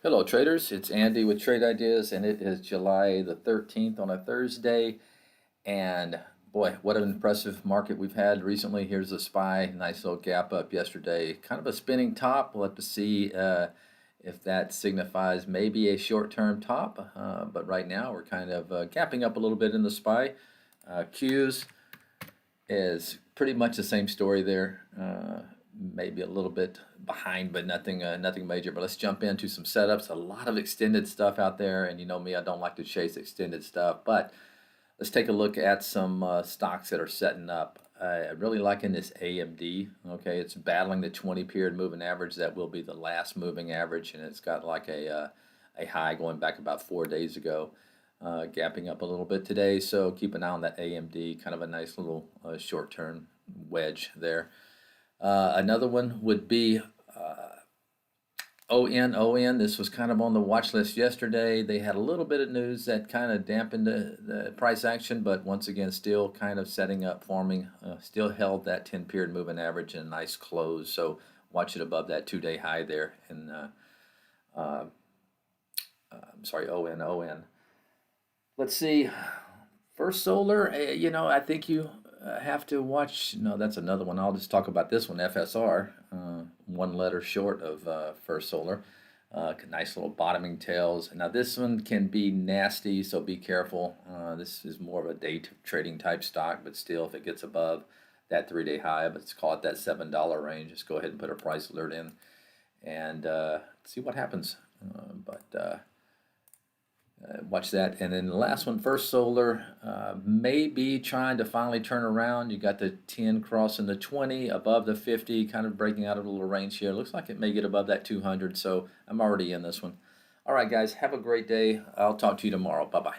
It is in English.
Hello, traders. It's Andy with Trade Ideas, and it is July the 13th on a Thursday. And boy, what an impressive market we've had recently. Here's a SPY, nice little gap up yesterday. Kind of a spinning top. We'll have to see if that signifies maybe a short-term top. But right now, we're kind of gapping up a little bit in the SPY. Qs is pretty much the same story there. Maybe a little bit behind, but nothing major. But let's jump into some setups. A lot of extended stuff out there, and you know me, I don't like to chase extended stuff. But let's take a look at some stocks that are setting up. I'm really liking this AMD. Okay, it's battling the 20-period moving average. That will be the last moving average, and it's got like a high going back about 4 days ago. Gapping up a little bit today, so keep an eye on that AMD. Kind of a nice little short-term wedge there. Another one would be ON. This was kind of on the watch list yesterday. They had a little bit of news that kind of dampened the price action, but once again, still kind of setting up, forming, still held that 10-period moving average in a nice close. So watch it above that 2-day high there. And I'm sorry, ON. Let's see. First Solar, I think you have to watch. No, that's another one. I'll just talk about this one, FSR, one letter short of First Solar. Nice little bottoming tails. Now this one can be nasty, so be careful. This is more of a day trading type stock, but still, if it gets above that 3-day high, let's call it that $7 range, just go ahead and put a price alert in and see what happens. Watch that. And then the last one, First Solar, may be trying to finally turn around. You got the 10 crossing the 20, above the 50, kind of breaking out of a little range here. Looks like it may get above that 200, so I'm already in this one. All right, guys, have a great day. I'll talk to you tomorrow. Bye-bye.